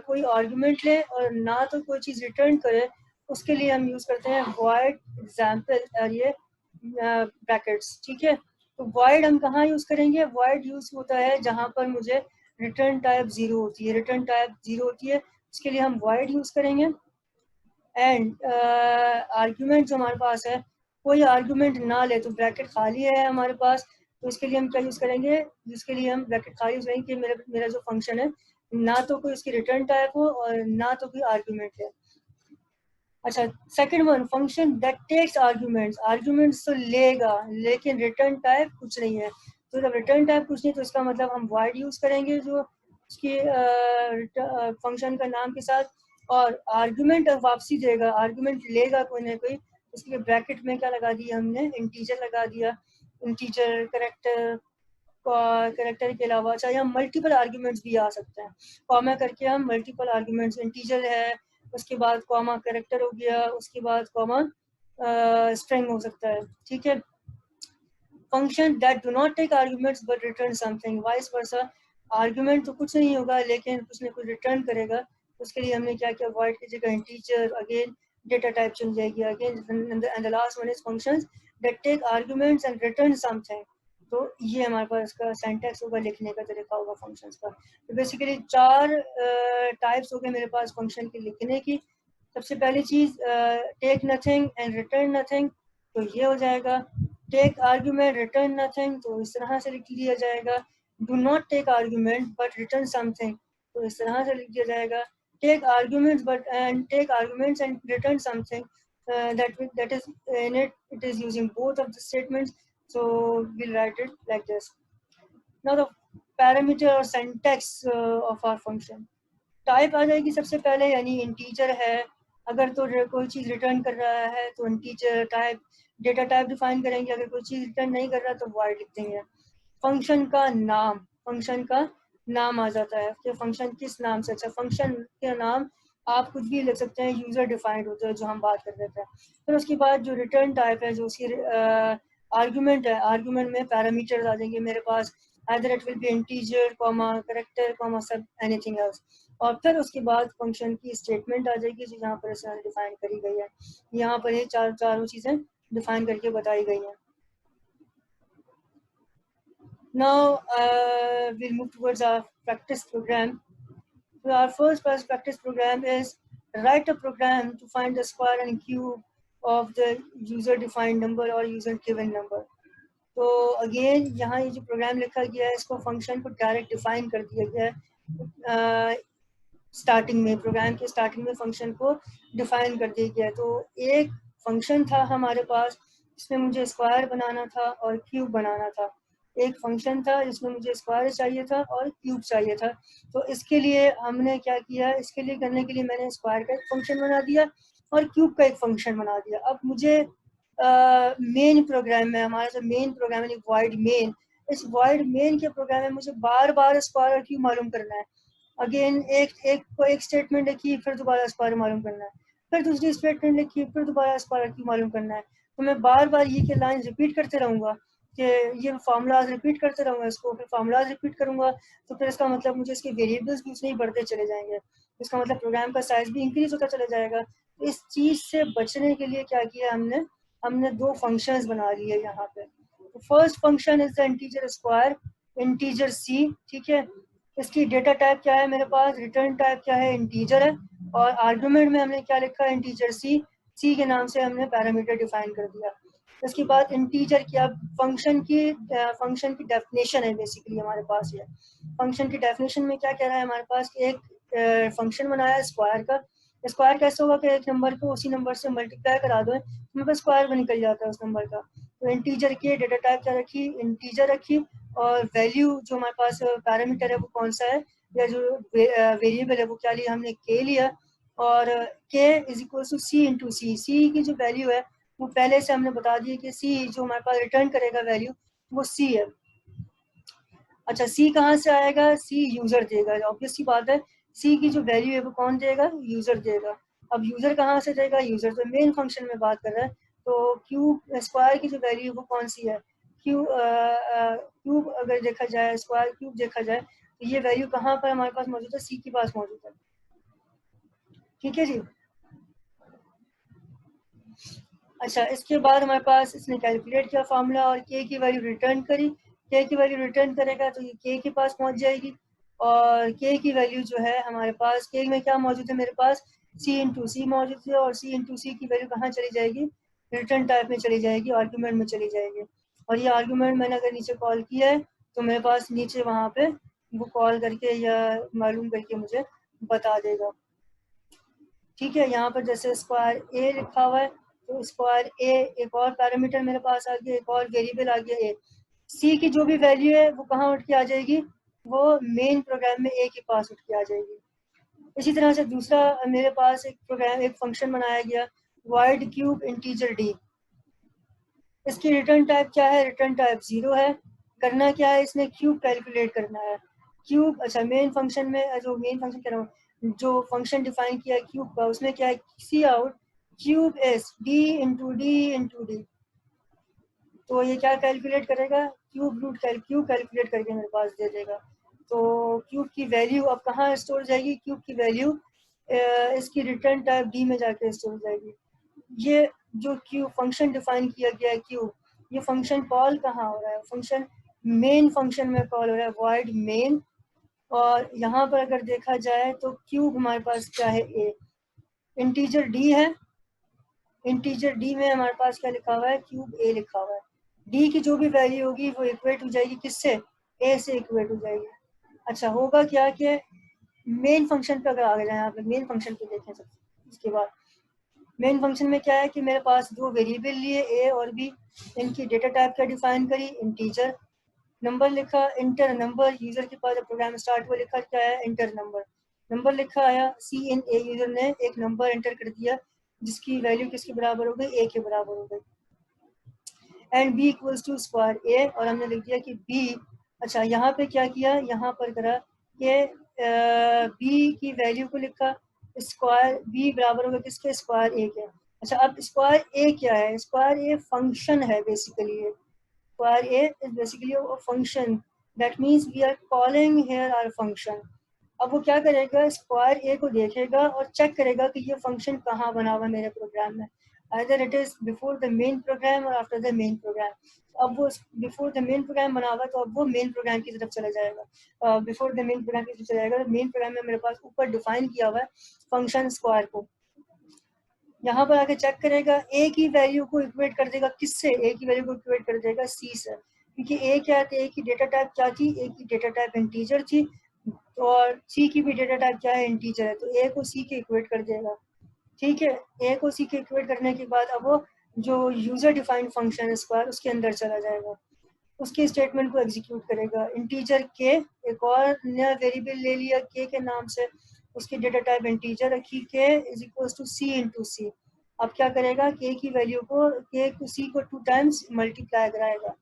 कोई आर्ग्यूमेंट ले और ना तो कोई चीज़ रिटर्न करे, उसके लिए हम यूज़ करते हैं void एग्जाम्पल और ये ब्रैकेट्स. ठीक है, तो void हम कहाँ यूज़ करेंगे? void यूज़ होता है जहाँ पर मुझे रिटर्न टाइप 0 होती है. रिटर्न टाइप 0 होती है, उसके लिए हम void यूज़ करेंगे. एंड आर्ग्यूमेंट जो हमारे पास है, कोई आर्ग्यूमेंट ना ले, तो ब्रैकेट खाली है हमारे पास, तो इसके लिए हम क्या यूज़ करेंगे? जिसके लिए हम ब्रैकेट खाली यूज़ करेंगे कि मेरा जो फंक्शन है ना तो कोई उसकी रिटर्न टाइप हो और ना तो कोई आर्ग्यूमेंट है. अच्छा, second one, function that takes arguments. Arguments तो लेगा लेकिन रिटर्न टाइप कुछ नहीं है. तो जब रिटर्न टाइप कुछ नहीं, तो इसका मतलब हम void यूज़ करेंगे जो उसकी फंक्शन का नाम के साथ, और आर्ग्यूमेंट वापसी देगा, आर्ग्यूमेंट लेगा कोई ना कोई, उसके लिए ब्रैकेट में क्या लगा दिया हमने? इंटीजर लगा दिया. इंटीजर, करेक्टर के अलावा चाहे हम मल्टीपल आर्ग्यूमेंट्स भी आ सकते हैं. कॉमा करके हम मल्टीपल आर्ग्यूमेंट्स, इंटीजर है, उसके बाद कॉमा करेक्टर हो गया, उसके बाद कॉमा स्ट्रिंग हो सकता है. ठीक है. Function that do not take arguments but return something, vice versa. Argument तो कुछ नहीं होगा लेकिन कुछ ना कुछ रिटर्न करेगा. उसके लिए हमने क्या किया? void की जगह इंटीजर, अगेन डेटा टाइप चल जाएगी. Again and the last one is functions that take arguments and return something. तो ये हमारे पास इसका सिंटैक्स होगा, लिखने का तरीका होगा फंक्शंस का. तो बेसिकली 4 टाइप्स हो गए मेरे पास फंक्शन के लिखने की. सबसे पहली चीज़ take nothing and return nothing, तो ये हो जाएगा. टेक आर्ग्यूमेंट रिटर्न नथिंग, तो इस तरह से लिख दिया जाएगा. Do not take argument but return something, तो इस तरह से लिख दिया जाएगा. Take arguments but and take arguments and return something that is in it is using both of the statements, so we'll write it like this. Now the parameter or syntax of our function. Type आ जाएगी सबसे पहले, यानी integer है. अगर तो कोई चीज़ return कर रहा है तो integer type, data type define करेंगे. अगर कोई चीज़ रिटर्न नहीं कर रहा तो वॉइड लिख देंगे. फंक्शन का नाम आ जाता है कि फंक्शन किस नाम से. अच्छा, फंक्शन के नाम आप कुछ भी लिख सकते हैं, यूज़र डिफाइंड होते हैं जो हम बात कर रहे थे. फिर उसके बाद जो रिटर्न टाइप है, जो उसकी आर्ग्यूमेंट है, आर्ग्यूमेंट में पैरामीटर्स आ जाएंगे मेरे पास. either it will be integer, comma, character, comma, sub, anything else. और फिर उसके बाद फंक्शन की स्टेटमेंट आ जाएगी जो यहाँ पर इसे डिफाइन करी गई है. यहाँ पर ये चारों चीज़ें डिफाइन करके बताई गई हैं. Now we'll move towards our practice program. So our first practice program is write a program to find the square and cube of the user defined number or user given number. तो again यहाँ ये जो programme लिखा गया है, इसको function को direct define कर दिया गया है. स्टार्टिंग में, प्रोग्राम के स्टार्टिंग में फंक्शन को डिफाइन कर दिया गया है. तो एक फंक्शन था हमारे पास जिसमें मुझे स्क्वायर बनाना था और क्यूब बनाना था. एक फंक्शन था जिसमें मुझे स्क्वायर चाहिए था और क्यूब चाहिए था. तो इसके लिए हमने क्या किया, इसके लिए करने के लिए मैंने स्क्वायर का एक फंक्शन बना दिया और क्यूब का एक फंक्शन बना दिया. अब मुझे मेन प्रोग्राम में, हमारा जो मेन प्रोग्राम है वॉइड मेन, इस वॉइड मेन के प्रोग्राम में मुझे बार बार स्क्वायर और क्यूब मालूम करना है. अगेन एक स्टेटमेंट लिखी, फिर दोबारा स्क्वायर मालूम करना है, फिर दूसरी स्टेटमेंट लिखी, फिर दोबारा स्क्वायर क्यूब मालूम करना है. तो मैं बार बार ये के लाइन रिपीट करते रहूँगा कि ये फार्मूलाज रिपीट करते रहूँगा इसको, फिर फार्मूलाज रिपीट करूँगा. तो फिर इसका मतलब मुझे इसके वेरिएबल्स भी उसमें ही बढ़ते चले जाएंगे. इसका मतलब प्रोग्राम का साइज भी इंक्रीज होता चला जाएगा. तो इस चीज़ से बचने के लिए क्या किया हमने दो फंक्शंस बना लिए यहाँ पे. First function is the integer square, integer C. ठीक है, इसकी डेटा टाइप क्या है मेरे पास, रिटर्न टाइप क्या है, इंटीजर है. और आर्गुमेंट में हमने क्या लिखा है, इंटीजर सी. सी के नाम से हमने पैरामीटर डिफाइन कर दिया. इसके बाद इंटीजर की, अब फंक्शन की डेफिनेशन है बेसिकली हमारे पास. ये फंक्शन की डेफिनेशन में क्या कह रहा है हमारे पास, एक फंक्शन बनाया है स्क्वायर का. स्क्वायर कैसे होगा कि एक नंबर को उसी नंबर से मल्टीप्लाई करा दो, मेरे पास स्क्वायर भी निकल जाता है उस नंबर का. तो इंटीजर की डेटा टाइप क्या रखी, इंटीजर रखी. और वैल्यू जो हमारे पास पैरामीटर है वो कौन सा है, या जो वेरिएबल है वो क्या लिया हमने, के लिया. और K is equal to C into C. C की जो वैल्यू है वो पहले से हमने बता दिया कि सी जो हमारे पास रिटर्न करेगा वैल्यू वो सी है. अच्छा, सी कहाँ से आएगा, सी यूजर देगा. ऑब्वियस सी बात है, सी की जो वैल्यू है वो कौन देगा, यूजर देगा. अब यूजर कहाँ से देगा, यूजर तो मेन फंक्शन में बात कर रहा है. तो क्यूब स्क्वायर की जो वैल्यू है वो कौन सी है, क्यूब अगर देखा जाए, स्क्वायर क्यूब देखा जाए तो ये वैल्यू कहाँ पर हमारे पास मौजूद है, सी के पास मौजूद है. ठीक है जी. अच्छा, इसके बाद हमारे पास इसने कैलकुलेट किया फार्मूला और के की वैल्यू रिटर्न करी. के की वैल्यू रिटर्न करेगा तो ये के के पास पहुंच जाएगी. और के की वैल्यू जो है हमारे पास, के में क्या मौजूद है मेरे पास, सी इंटू सी मौजूद है. और सी इंटू सी की वैल्यू कहाँ चली जाएगी, रिटर्न टाइप में चली जाएगी, आर्ग्यूमेंट में चली जाएगी. और ये आर्ग्यूमेंट मैंने अगर नीचे कॉल किया है तो मेरे पास नीचे वहाँ पे वो कॉल करके या मालूम करके मुझे बता देगा. ठीक है, यहाँ पर जैसे स्क्वायर ए लिखा हुआ है तो स्क्वायर ए एक और पैरामीटर मेरे पास आ गया, एक और वेरिएबल आ गया ए. सी की जो भी वैल्यू है वो कहाँ उठ के आ जाएगी, वो मेन प्रोग्राम में ए के पास उठ के आ जाएगी. इसी तरह से दूसरा मेरे पास एक प्रोग्राम, एक फंक्शन बनाया गया वॉइड क्यूब इंटीजर डी. इसकी रिटर्न टाइप क्या है, रिटर्न टाइप 0 है. करना क्या है, इसने क्यूब कैलकुलेट करना है. क्यूब, अच्छा मेन फंक्शन में, जो मेन फंक्शन कह रहा हूँ, जो फंक्शन डिफाइन किया है क्यूब का, उसमें क्या है, C out cube S D into D into D. तो ये क्या कैलकुलेट करेगा, क्यूब कैलकुलेट करके मेरे पास दे देगा. तो क्यूब की वैल्यू अब कहाँ स्टोर जाएगी, क्यूब की वैल्यू इसकी रिटर्न टाइप डी में जाके स्टोर जाएगी. ये जो क्यूब फंक्शन डिफाइन किया गया है क्यूब, ये फंक्शन कॉल कहाँ हो रहा है, फंक्शन मेन फंक्शन में कॉल हो रहा है, वॉइड मेन. और यहाँ पर अगर देखा जाए तो क्यूब हमारे पास क्या है, ए. इंटीजर डी है, इंटीजर डी में हमारे पास क्या लिखा हुआ है, क्यूब ए लिखा हुआ है. डी की जो भी वैल्यू होगी वो इक्वेट हो जाएगी किससे, ए से इक्वेट हो जाएगी। अच्छा होगा क्या कि मेन फंक्शन पे अगर आ गए यहाँ पे मेन फंक्शन पे देखें सब, इसके बाद मेन फंक्शन में क्या है कि मेरे पास दो वेरिएबल लिए ए और बी, इनकी डेटा टाइप क्या डिफाइन करी, इंटीजर, नंबर लिखा, इंटर नंबर, यूजर के पास जब प्रोग्राम स्टार्ट हुआ लिखा क्या है, इंटर नंबर, नंबर लिखा आया, सी इन ए, यूजर ने एक नंबर एंटर कर दिया जिसकी वैल्यू किसके बराबर हो गई, ए के बराबर हो गई, and B equals to square A, और हमने लिख दिया कि बी, अच्छा यहाँ पे क्या किया, यहाँ पर करा कि बी की वैल्यू को लिखा, स्क्वायर बी बराबर होगा किसके, स्क्वायर ए के। अच्छा अब स्क्वायर ए क्या है, स्क्वायर ए फंक्शन है basically, square a is basically a function, that means we are calling here our function. अब वो क्या करेगा, स्क्वायर ए को देखेगा और चेक करेगा कि ये फंक्शन कहाँ बना हुआ है मेरे प्रोग्राम में, either it is before the main program or after the main program। अब वो बिफोर द मेन प्रोग्राम बना हुआ तो अब वो मेन प्रोग्राम की तरफ चला जाएगा, बिफोर द मेन प्रोग्राम की तरफ चला जाएगा। मेन प्रोग्राम में मेरे पास ऊपर डिफाइन किया हुआ है फंक्शन स्क्वायर को, यहाँ पर आके चेक करेगा, ए की वैल्यू को इक्वेट कर देगा किससे, ए की वैल्यू को इक्वेट कर देगा सी से, क्योंकि ए क्या है, ए की डेटा टाइप क्या थी, ए की डेटा टाइप इंटीजर थी, और सी की भी डेटा टाइप क्या है, इंटीजर है, तो ए को सी के इक्वेट कर देगा। ठीक है, ए को सी के इक्वेट करने के बाद अब वो जो यूजर डिफाइंड फंक्शन है स्क्वायर उसके अंदर चला जाएगा, उसके स्टेटमेंट को एग्जीक्यूट करेगा, इंटीजर के, एक और नया वेरिएबल ले लिया के नाम से, उसकी डेटा टाइप इंटीजर रखी, K is equals to C into C. अब क्या करेगा, के की वैल्यू को, के को सी को 2 टाइम्स मल्टीप्लाई कराएगा,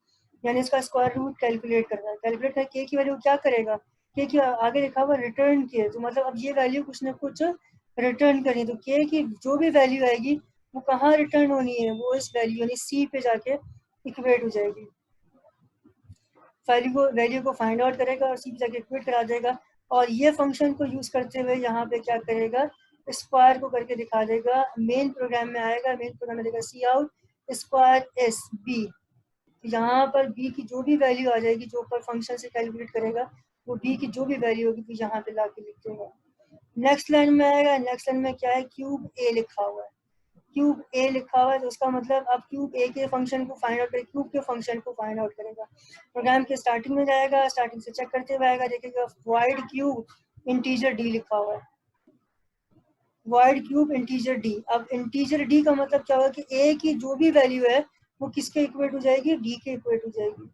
यानी इसका स्क्वायर रूट कैलकुलेट कर रहा है, कैलकुलेट कर के की वैल्यू क्या करेगा, के की आगे लिखा हुआ रिटर्न के, तो मतलब अब ये वैल्यू कुछ ना कुछ रिटर्न करनी, तो के की जो भी वैल्यू आएगी वो कहाँ रिटर्न होनी है, वो इस वैल्यू यानी सी पे जाके इक्वेट हो जाएगी, वैल्यू को फाइंड आउट करेगा और सी पे जाके इक्वेट करा देगा, और ये फंक्शन को यूज करते हुए यहाँ पे क्या करेगा, स्क्वायर को करके दिखा देगा, मेन प्रोग्राम में आएगा, मेन प्रोग्राम में देगा सी आउट स्क्वायर एस बी, यहाँ पर बी की जो भी वैल्यू आ जाएगी जो ऊपर फंक्शन से कैलकुलेट करेगा वो बी की जो भी वैल्यू होगी तो यहाँ पे ला के लिख देगा। नेक्स्ट लाइन में आएगा, नेक्स्ट लाइन में क्या है, क्यूब ए लिखा हुआ है, क्यूब ए लिखा हुआ है तो उसका मतलब अब क्यूब ए के फंक्शन को फाइंड आउट करेगा, क्यूब के फंक्शन को फाइंड आउट करेगा, प्रोग्राम के स्टार्टिंग में जाएगा, स्टार्टिंग से चेक करते हुए आएगा, देखेगा वाइड क्यूब इंटीजर डी लिखा हुआ है, वाइड क्यूब इंटीजर डी। अब इंटीजर डी का मतलब क्या होगा कि ए की जो भी वैल्यू है वो किसके इक्वेट हो जाएगी, डी के इक्वेट हो जाएगी।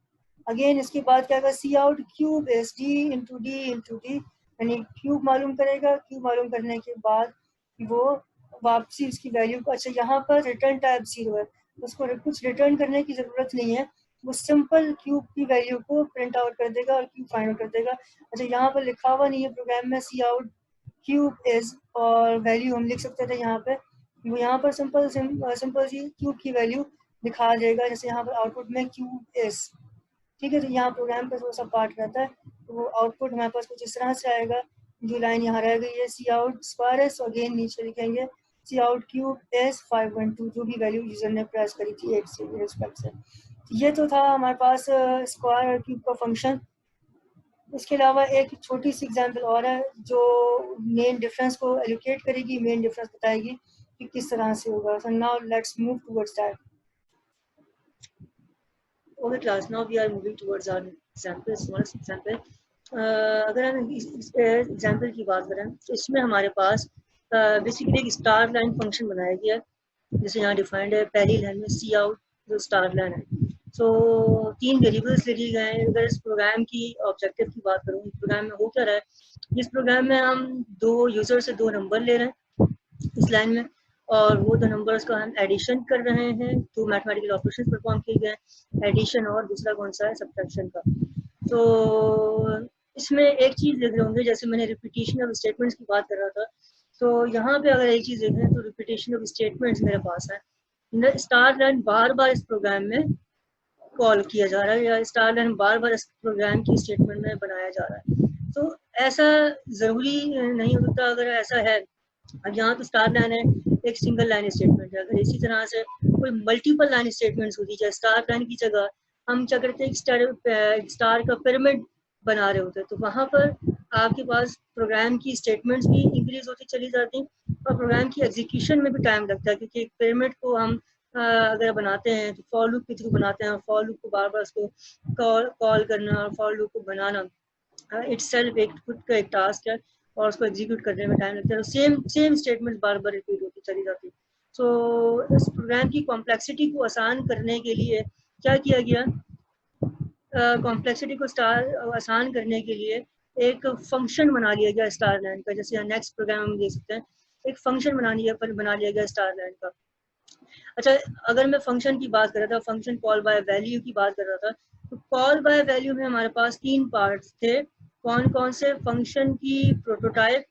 अगेन इसके बाद क्या होगा, C out cube S D into D, यानी क्यूब मालूम करेगा, क्यूब मालूम करने के बाद वो वापसी उसकी वैल्यू को, अच्छा यहाँ पर रिटर्न टाइप 0 है, उसको कुछ रिटर्न करने की ज़रूरत नहीं है, वो सिंपल क्यूब की वैल्यू को प्रिंट आउट कर देगा और क्यूब फाइंड आउट कर देगा। अच्छा यहाँ पर लिखा हुआ नहीं है प्रोग्राम में सी आउट क्यूब इज, और वैल्यू हम लिख सकते थे यहाँ पे, वो यहाँ पर सिंपल सी क्यूब की वैल्यू दिखा देगा, जैसे यहाँ पर आउटपुट में क्यूब इज। ठीक है, तो यहाँ प्रोग्राम का थोड़ा सा पार्ट रहता है, तो वो आउटपुट हमारे पास कुछ इस तरह से आएगा, जो लाइन यहाँ रह गई है C out square S, again नीचे लिखेंगे सी आउट क्यूब एस 512, जो भी वैल्यू यूजर ने प्रेस करी थी 8 से रिस्पेक्ट से। ये तो था हमारे पास स्क्वायर और क्यूब का फंक्शन। इसके अलावा एक छोटी सी एग्जांपल और है जो मेन डिफरेंस को एलोकेट करेगी, मेन डिफरेंस बताएगी कि किस तरह से होगा। So now let's move towards that. Okay class, now we are moving towards our example, smallest example. अगर हम इस एग्जांपल की बात करें तो इसमें हमारे पास बेसिकली एक स्टार लाइन फंक्शन बनाया गया है, जैसे यहाँ डिफाइंड है पहली लाइन में सी आउट जो स्टार लाइन है। सो 3 वेरिएबल्स लिखे गए हैं। अगर इस प्रोग्राम की ऑब्जेक्टिव की बात करूँ, प्रोग्राम में हो क्या रहा है, इस प्रोग्राम में हम 2 यूजर से 2 नंबर ले रहे हैं इस लाइन में, और वो 2 नंबर्स का हम एडिशन कर रहे हैं, 2 मैथमेटिकल ऑपरेशंस परफॉर्म किए गए, एडिशन और दूसरा कौन सा है, सब्ट्रैक्शन का। तो इसमें एक चीज़ देख रहे होंगे, जैसे मैंने रिपीटेशन ऑफ स्टेटमेंट्स की बात कर रहा था, तो यहाँ पे अगर एक चीज़ देख रहे हैं तो रिपीटेशन ऑफ स्टेटमेंट्स मेरे पास है। स्टार लाइन बार बार इस प्रोग्राम में कॉल किया जा रहा है, या स्टार लाइन बार बार इस प्रोग्राम की स्टेटमेंट में बनाया जा रहा है। तो ऐसा ज़रूरी नहीं होता। अगर ऐसा है, अब यहाँ तो स्टार लाइन है, एक सिंगल लाइन स्टेटमेंट है, अगर इसी तरह से कोई मल्टीपल लाइन स्टेटमेंट्स होती है, स्टार लाइन की जगह हम क्या करते हैं, स्टार का पिरामिड बना रहे होते हैं, तो वहाँ पर आपके पास प्रोग्राम की स्टेटमेंट्स भी इंक्रीज होती चली जाती हैं और प्रोग्राम की एग्जीक्यूशन में भी टाइम लगता है, क्योंकि एक पिरामिड को हम अगर बनाते हैं तो फॉर लूप के थ्रू बनाते हैं, फॉर लूप को बार बार उसको कॉल करना और फॉर लूप को बनाना इटसेल्फ एक खुद का एक टास्क है और उसको एग्जीक्यूट करने में टाइम लगता है। सेम सेम स्टेटमेंट बार बार रिपीट होती चली जाती है। सो इस प्रोग्राम की कॉम्प्लेक्सिटी को आसान करने के लिए क्या किया गया, कॉम्प्लेक्सिटी को आसान करने के लिए एक फंक्शन बना लिया गया स्टार लाइन का। जैसे नेक्स्ट प्रोग्राम हम देख सकते हैं, एक फंक्शन बना लिया गया स्टार लाइन का। अच्छा, अगर मैं फंक्शन की बात कर रहा था, फंक्शन कॉल बाय वैल्यू की बात कर रहा था, तो कॉल बाय वैल्यू में हमारे पास 3 पार्ट्स थे। कौन कौन से? फंक्शन की प्रोटोटाइप,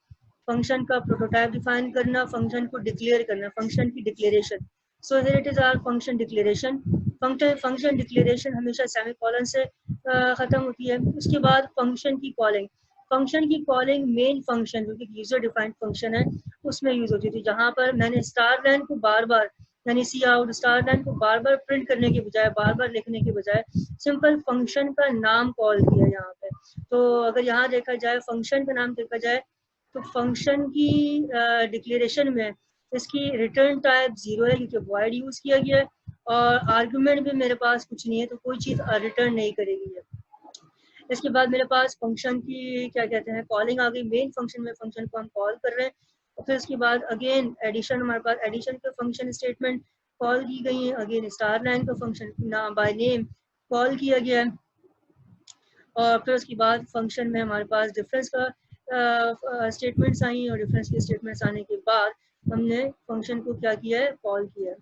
फंक्शन का प्रोटोटाइप डिफाइन करना, फंक्शन को डिक्लेयर करना, फंक्शन की declaration. So here it is our function declaration. Function declaration हमेशा सेमीकोलन से खत्म होती है। उसके बाद फंक्शन की कॉलिंग, फंक्शन की कॉलिंग मेन फंक्शन जो कि यूजर डिफाइंड फंक्शन है उसमें यूज होती थी, जहां पर मैंने स्टार लाइन को बार बार यानी सी आउट स्टार लाइन को बार बार प्रिंट करने के बजाय, बार बार लिखने के बजाय सिंपल फंक्शन का नाम कॉल किया यहाँ पे। तो अगर यहाँ देखा जाए, फंक्शन का नाम देखा जाए, तो फंक्शन की डिक्लेरेशन में इसकी रिटर्न टाइप 0 है क्योंकि वॉइड यूज किया गया है, और आर्गुमेंट भी मेरे पास कुछ नहीं है, तो कोई चीज़ रिटर्न नहीं करेगी है। इसके बाद मेरे पास फंक्शन की क्या कहते हैं कॉलिंग आ गई। मेन फंक्शन में फंक्शन को हम कॉल कर रहे हैं, और फिर उसके बाद अगेन एडिशन, हमारे पास एडिशन का फंक्शन स्टेटमेंट कॉल की गई है। अगेन स्टार लाइन का फंक्शन ना बाय नेम कॉल किया गया है, और फिर उसके बाद फंक्शन में हमारे पास डिफरेंस का स्टेटमेंट्स आई, और डिफरेंस के स्टेटमेंट्स आने के बाद हमने फंक्शन को क्या किया है, कॉल किया है।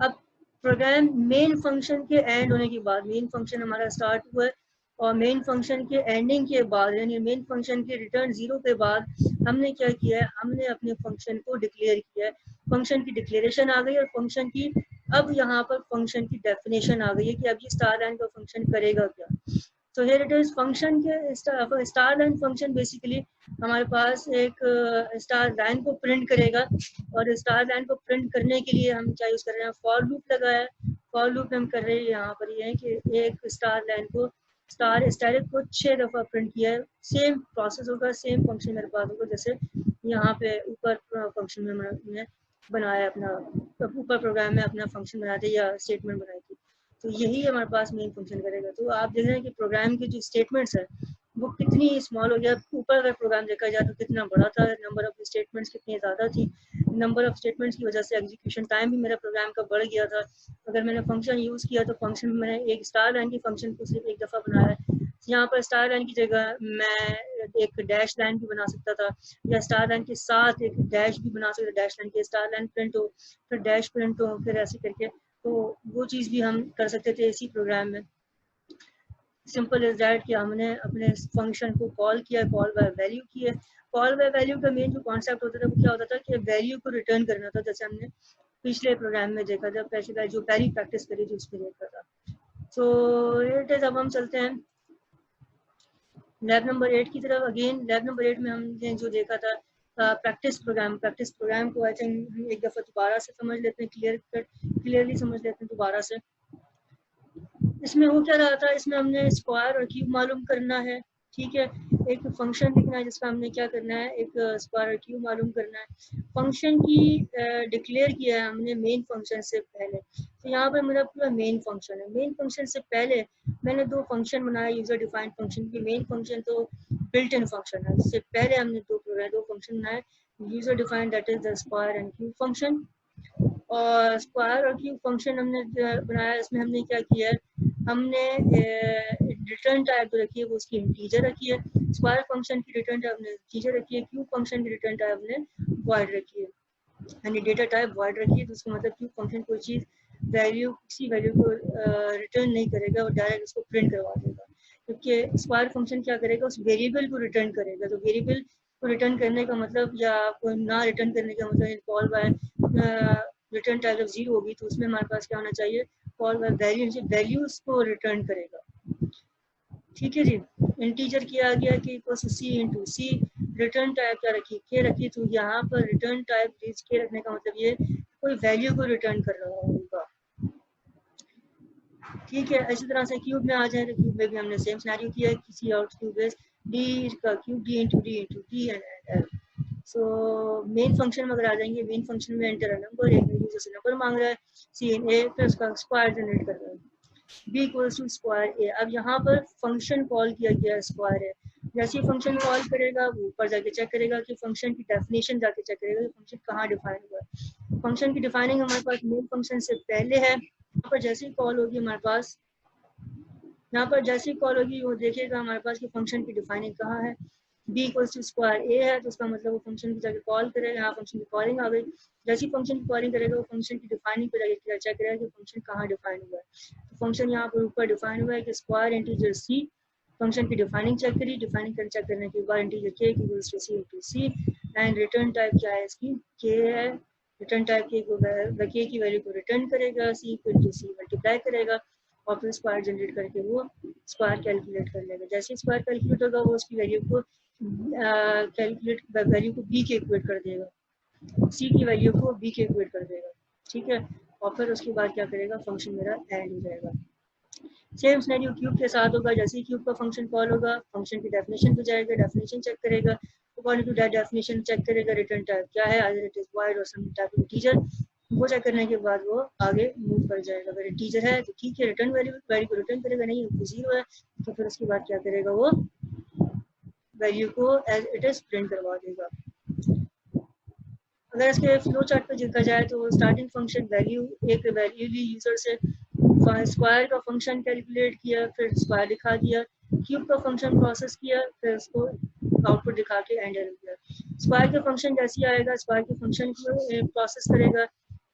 अब प्रोग्राम मेन फंक्शन के एंड होने के बाद, मेन फंक्शन हमारा स्टार्ट हुआ है, और मेन फंक्शन के एंडिंग के बाद यानी मेन फंक्शन के रिटर्न 0 के बाद हमने क्या किया है, हमने अपने फंक्शन को डिक्लेयर किया है। फंक्शन की डिक्लेरेशन आ गई, और फंक्शन की अब यहाँ पर फंक्शन की डेफिनेशन आ गई है कि अब ये स्टार लाइन का फंक्शन करेगा क्या। तो हियर इट इज फंक्शन के स्टार लाइन फंक्शन बेसिकली हमारे पास एक स्टार लाइन को प्रिंट करेगा, और स्टार लाइन को प्रिंट करने के लिए हम क्या यूज कर रहे हैं, फॉर लूप लगाया है। फॉर लूप हम कर रहे हैं यहाँ पर ये है कि एक स्टार लाइन को स्टार स्टैटिक को 6 दफा प्रिंट किया है। सेम प्रोसेस होगा, सेम फंक्शन मेरे पास होगा जैसे यहाँ पे ऊपर फंक्शन में मैंने बनाया अपना, ऊपर प्रोग्राम में अपना फंक्शन बनाया था या स्टेटमेंट बनाई थी। तो यही हमारे पास मेन फंक्शन करेगा। तो आप देख रहे हैं कि प्रोग्राम के जो स्टेटमेंट्स है वो कितनी स्मॉल हो गया। ऊपर अगर प्रोग्राम देखा जाए तो कितना बड़ा था, नंबर ऑफ स्टेटमेंट्स कितनी ज़्यादा थी। नंबर ऑफ स्टेटमेंट्स की वजह से एग्जीक्यूशन टाइम भी मेरा प्रोग्राम का बढ़ गया था। अगर मैंने फंक्शन यूज़ किया तो फंक्शन में मैंने एक स्टार लाइन की फंक्शन को सिर्फ एक दफ़ा बनाया है। यहाँ पर स्टार लाइन की जगह मैं एक डैश लाइन भी बना सकता था, या स्टार लाइन के साथ एक डैश भी बना सकता था। डैश लाइन के स्टार लाइन प्रिंट हो, फिर डैश प्रिंट हो, फिर ऐसे करके, तो वो चीज़ भी हम कर सकते थे इसी प्रोग्राम में। सिंपल इज दैट कि हमने अपने फंक्शन को कॉल किया, कॉल बाय वैल्यू किया। कॉल बाय वैल्यू का मेन जो कॉन्सेप्ट होता था वो क्या होता था कि वैल्यू को रिटर्न करना था, जैसे हमने पिछले प्रोग्राम में देखा था, पिछले जो पहली प्रैक्टिस करी थी उसमें देखा था। सो इट इज, अब हम चलते हैं लैब नंबर 8 की तरफ। अगेन लैब नंबर 8 में हमने जो देखा था प्रैक्टिस प्रोग्राम को आई थिंक एक दफ़ा दोबारा से समझ लेते हैं, क्लियरली समझ लेते हैं दोबारा से। इसमें हो क्या रहा था, इसमें हमने स्क्वायर और क्यूब मालूम करना है, ठीक है। एक फंक्शन लिखना है जिसका हमने क्या करना है, एक स्क्वायर और क्यूब मालूम करना है। फंक्शन की डिक्लेयर किया है हमने मेन फंक्शन से पहले। तो यहाँ पर मेरा पूरा मेन फंक्शन है। मेन फंक्शन से पहले मैंने 2 फंक्शन बनाया, यूजर डिफाइंड फंक्शन की। मेन फंक्शन तो बिल्ट इन फंक्शन है, उससे पहले हमने दो फंक्शन बनाए, user defined, that is the square and cube function. और स्क्वायर और क्यूब फंक्शन हमने बनाया, इसमें हमने क्या किया है, हमने रिटर्न टाइप जो रखी है वो उसकी इंटीजर रखी है। स्क्वायर फंक्शन की रिटर्न टाइप हमने इंटीजर रखी है, क्यूब फंक्शन की रिटर्न टाइप हमने वॉइड रखी है, यानी डेटा टाइप वॉइड रखी है। तो उसका मतलब क्यूब फंक्शन कोई चीज़ वैल्यू, किसी वैल्यू को रिटर्न नहीं करेगा और डायरेक्ट उसको प्रिंट करवा देगा, क्योंकि स्क्वायर फंक्शन क्या करेगा, उस वेरिएबल को रिटर्न करेगा। तो वेरिएबल को रिटर्न करने का मतलब, या कोई ना रिटर्न करने का मतलब, कॉल बाय रिटर्न टाइप जब 0 होगी तो उसमें हमारे पास क्या होना चाहिए, कॉल बाय वैल्यूज को रिटर्न करेगा, ठीक है जी। इंटीजर किया गया कि सी इंटू सी। रिटर्न टाइप क्या रखी, के रखी। तो यहाँ पर रिटर्न टाइप के रखने का मतलब ये कोई वैल्यू को रिटर्न कर रहा होगा, ठीक है। इसी तरह से क्यूब में आ जाए तो क्यूब में भी हमने सेम सिनेरियो किया है, किसी आउट क्यूब इज डी का cube, D into D and L. So main function में अगर आ जाएंगे, मेन फंक्शन में एंटर नंबर, एक यूजर से नंबर मांग रहा है, सी इन ए, फिर उसका स्क्वायर जनरेट कर रहा है, बी इक्वल्स टू स्क्वायर ए। अब यहाँ पर फंक्शन कॉल किया गया स्क्वायर है, जैसे ही फंक्शन कॉल करेगा वो ऊपर जाके चेक करेगा कि फंक्शन की डेफिनेशन जाके चेक करेगा कि फंक्शन कहाँ डिफाइन हुआ है। फंक्शन की डिफाइनिंग हमारे पास मेन फंक्शन से पहले है, यहाँ पर जैसे ही कॉल होगी हमारे पास, यहाँ पर जैसे ही कॉल होगी वो देखेगा हमारे पास कि फंक्शन की डिफाइनिंग कहाँ है, बी इक्वल्स टू स्क्वायर ए है, तो उसका मतलब वो फंक्शन की जाके कॉल करेगा, यहाँ फंक्शन की कॉलिंग आ गई, जैसी फंक्शन की कॉलिंग करेगा वो फंक्शन की डिफाइनिंग पे जाके चेक करेगा कि फंक्शन कहाँ डिफाइन हुआ है। तो फंक्शन यहाँ पर ऊपर डिफाइन हुआ है कि स्क्वायर इंटीजर सी, फंक्शन की डिफाइनिंग चेक करी, डिफाइनिंग कर चेक करने के बाद इंटीजर के equals to C into c, and return type क्या है इसकी, के है, रिटर्न टाइप के को के की वैल्यू को रिटर्न करेगा, सी इक्वल टू सी मल्टीप्लाई करेगा, और फिर स्क्वायर जनरेट करके वो स्क्वायर कैलकुलेट कर लेगा। जैसे स्क्वायर कैलकुलेट होगा वो उसकी वैल्यू को कैलकुलेट वैल्यू को बी के इक्वेट कर देगा, सी की वैल्यू को बी के इक्वेट कर देगा, ठीक है। और फिर उसके बाद क्या करेगा, फंक्शन मेरा एंड हो जाएगा। सेम सिनेरियो क्यूब के साथ होगा, जैसे ही क्यूब का फंक्शन कॉल होगा फंक्शन की डेफिनेशन पे जाएगा, डेफिनेशन चेक करेगा, according to that definition check करेगा रिटर्न टाइप क्या है, आइदर इट इज वॉइड और सम टाइप ऑफ इंटीजर, वो चेक करने के बाद वो आगे मूव कर जाएगा। अगर इंटीजर है तो ठीक है, रिटर्न वैल्यू को रिटर्न करेगा, नहीं तो जीरो है तो फिर उसके बाद क्या करेगा, वो वैल्यू को एज इट इज प्रिंट करवा देगा। अगर इसके फ्लो चार्ट पे देखा जाए तो स्टार्टिंग फंक्शन वैल्यू, एक वैल्यू ली यूजर से, स्क्वायर का फंक्शन कैलकुलेट किया, फिर स्क्वायर दिखा दिया, क्यूब का फंक्शन प्रोसेस किया, फिर उसको आउटपुट दिखा के एंटर किया। स्क्वायर का फंक्शन जैसे ही आएगा स्क्वायर के फंक्शन को प्रोसेस करेगा,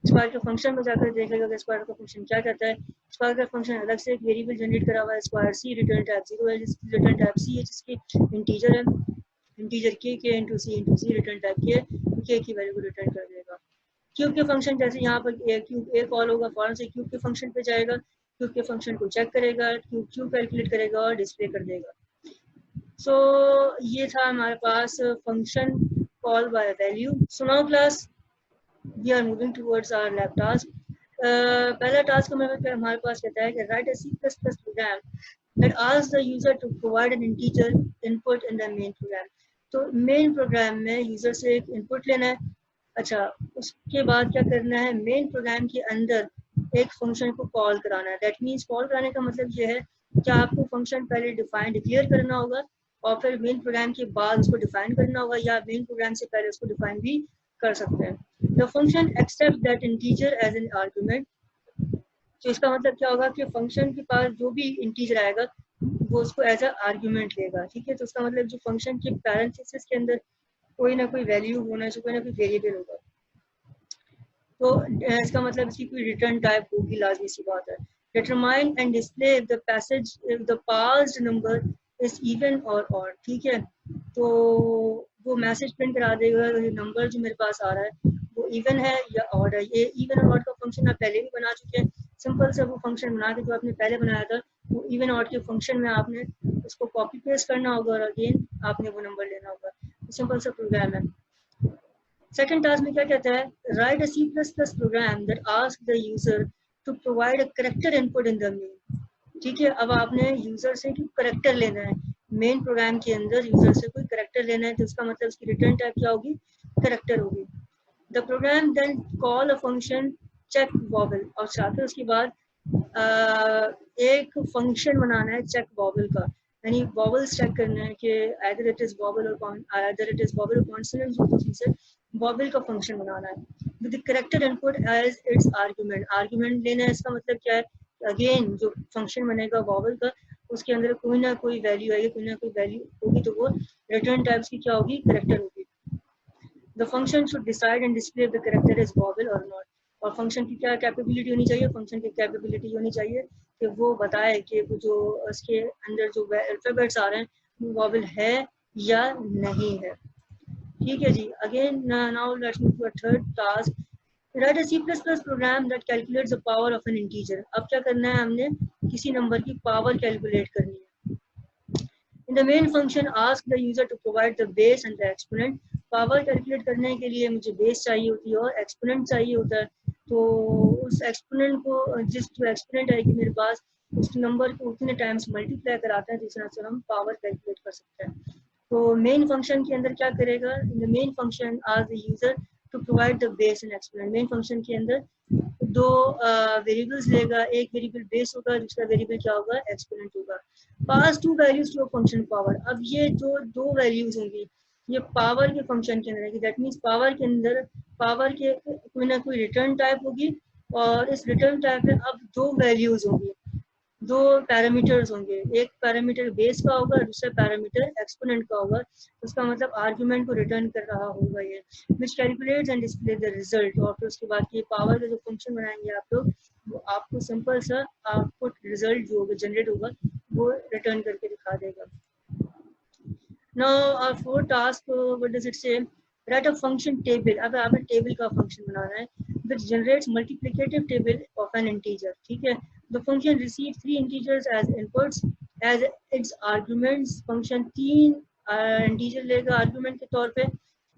स्क्वायर के फंक्शन में जाकर देखेगा कि स्क्वायर का फंक्शन क्या कहता है। स्क्वायर का फंक्शन अलग से एक वेरिएबल जनरेट करा हुआ है स्क्वायर सी, रिटर्न टाइप जीरो है, जिसकी रिटर्न टाइप सी है, जिसकी इंटीजर है, इंटीजर के इंटू सी रिटर्न टाइप के की वैल्यू को रिटर्न कर देगा। क्यूब के फंक्शन जैसे यहाँ पर क्यूब ए कॉल होगा, फौरन से क्यूब के फंक्शन पे जाएगा, क्यूब के फंक्शन को चेक करेगा, क्यूब कैलकुलेट करेगा और डिस्प्ले कर देगा। सो ये था हमारे पास function call by value. So now class we are moving towards our lab task. पहला टास्क हमारे पास कहता है कि write a C plus plus program that asks the user to provide an integer input in the main program। तो main program में user से एक इनपुट लेना है, अच्छा उसके बाद क्या करना है, मेन प्रोग्राम के अंदर एक फंक्शन को कॉल कराना है। दैट मीन्स कॉल कराने का मतलब ये है कि आपको फंक्शन पहले डिफाइन डिक्लेयर करना होगा और फिर मेन प्रोग्राम के बाद उसको डिफाइन करना होगा, या मेन प्रोग्राम से पहले उसको डिफाइन भी कर सकते हैं। The function accept that integer as an argument. तो इसका मतलब क्या होगा कि फंक्शन के पास जो भी इंटीजर आएगा वो उसको एज अ आर्ग्यूमेंट लेगा, ठीक है। तो उसका मतलब जो फंक्शन के पैरेंथेसिस के अंदर कोई ना कोई वैल्यू होना चाहिए, कोई ना कोई वेरिएबल होगा, तो इसका मतलब इसकी कोई रिटर्न टाइप होगी, लाजमी सी बात है। Determine and display if the passage if the passed number is even और ऑड, ठीक है। तो वो मैसेज प्रिंट करा देगा नंबर जो मेरे पास आ रहा है वो इवन है या ऑड है। ये इवन और ऑड का फंक्शन आप पहले भी बना चुके हैं, सिंपल से वो फंक्शन बना के जो आपने पहले बनाया था वो इवन ऑड के फंक्शन में आपने उसको कॉपी पेस्ट करना होगा और अगेन आपने वो नंबर लेना होगा, सिंपल सा प्रोग्राम है। सेकंड टास्क में क्या कहता है, write a C plus plus program that ask the user to provide a character input in the main, ठीक है। अब आपने यूजर से करेक्टर लेना है, मेन प्रोग्राम के अंदर यूजर से कोई करेक्टर लेना है, तो उसका मतलब उसकी रिटर्न टाइप क्या होगी, करेक्टर होगी। The program then call a function check vowel, और फिर उसके बाद एक फंक्शन बनाना है चेक वॉवल का, यानी वॉवल्स चेक करना है कि आइदर इट इज वॉवल और कॉन्सोनेंट, जो चीज़ है वॉवल का फंक्शन बनाना है with the character input as its argument. Argument लेना है, इसका मतलब क्या है, अगेन जो फंक्शन बनेगा वॉवल का उसके अंदर कोई ना कोई वैल्यू आएगी, कोई ना कोई वैल्यू होगी, तो वो रिटर्न टाइप्स की क्या होगी, करेक्टर होगी। The function should decide and display the character is vowel और नॉट। और फंक्शन की क्या कैपेबिलिटी होनी चाहिए, फंक्शन की कैपेबिलिटी होनी चाहिए कि वो बताए कि जो उसके अंदर जो अल्फाबेट्स आ रहे हैं वो वॉवल है या नहीं है, ठीक है जी। Again now let's move to a third task, write a C++ program that calculates the power of an integer. अब क्या करना है, हमने किसी नंबर की पावर कैलकुलेट करनी है। In the main function, ask the user to provide the base and the exponent। Power calculate करने के लिए मुझे बेस चाहिए होती है और एक्सपोनेंट चाहिए होता है, तो उस एक्सपोनेंट को जिस जो एक्सपोनेंट आएगी मेरे पास उस नंबर को उतने टाइम्स मल्टीप्लाई कराते हैं जिस तरह से हम पावर कैलकुलेट कर सकते हैं। तो मेन फंक्शन के अंदर क्या करेगा, द मेन फंक्शन आज the user to provide the base and exponent. Main function के अंदर दो वेरिएबल्स लेगा, एक वेरिएबल बेस होगा, दूसरा वेरिएबल क्या होगा, एक्सपोनेंट होगा। Pass two values to function power. अब ये जो दो वैल्यूज होंगी ये पावर के फंक्शन के अंदर है, दैट मीन्स पावर के अंदर पावर के कोई ना कोई रिटर्न टाइप होगी, और इस रिटर्न टाइप में अब दो वैल्यूज होंगी, दो पैरामीटर्स होंगे, एक पैरामीटर बेस का होगा, दूसरा पैरामीटर एक्सपोनेंट का होगा। उसका मतलब आर्गुमेंट को रिटर्न कर रहा होगा ये, which calculates and display the result. और फिर उसके बाद ये पावर का जो फंक्शन बनाएंगे आप लोग, वो आपको सिंपल सा आउटपुट रिजल्ट जो होगा जनरेट होगा वो रिटर्न करके दिखा देगा। Now our fourth task, what does it say? Write a function table. अब आपने टेबल का फंक्शन बनाना है which generates multiplicative table of an integer. ठीक है, the function receives three integers as inputs as its arguments. function तीन integer लेगा argument के तौर पे।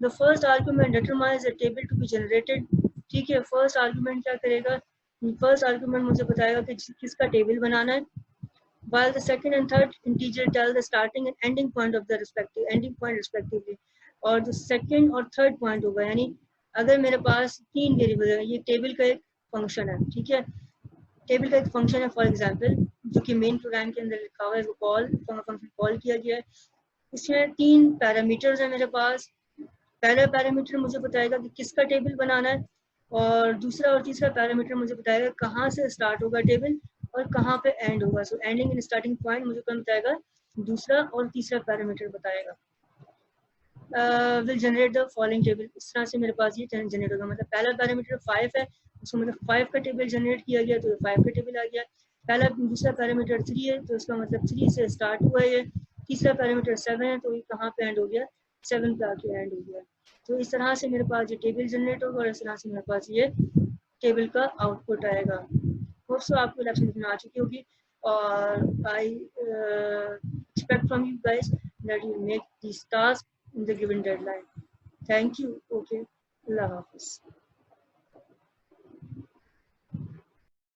the first argument determines the table to be generated. ठीक है, first argument क्या करेगा, first argument मुझे बताएगा कि किसका टेबल बनाना है, while the second and third integer tell the starting and ending point of the respective ending point respectively। और जो second और third point होगा, यानी अगर मेरे पास तीन वेरिएबल है, ये टेबल का एक फंक्शन है। ठीक है, टेबल का एक फंक्शन है फॉर एग्जांपल, जो कि मेन प्रोग्राम के अंदर लिखा हुआ है, वो कॉल फंक्शन कॉल किया गया है। इसमें तीन पैरामीटर्स है मेरे पास। पहला पैरामीटर मुझे बताएगा कि किसका टेबल बनाना है, और दूसरा और तीसरा पैरामीटर मुझे बताएगा कहाँ से स्टार्ट होगा टेबल और कहाँ पे एंड होगा। सो एंडिंग एंड स्टार्टिंग पॉइंट मुझे कौन बताएगा, दूसरा और तीसरा पैरामीटर बताएगा। Will generate the following table. इस तरह से मेरे पास ये जनरेट होगा, मतलब पहला पैरामीटर 5 है, उसको मतलब 5 का टेबल जनरेट किया गया तो 5 का टेबल आ गया। पहला दूसरा पैरामीटर 3 है तो इसका मतलब 3 से स्टार्ट हुआ है। तीसरा पैरामीटर 7 है तो ये कहाँ पे एंड हो गया, 7 पे आके एंड हो गया। तो इस तरह से मेरे पास ये टेबल जनरेट होगा और इस तरह से मेरे पास ये टेबल का आउटपुट आएगा। होप सो आपको लेक्चर समझ में आ चुकी होगी, और I expect from you guys that you make this task in the given deadline. Thank you. Okay. Allah Hafiz.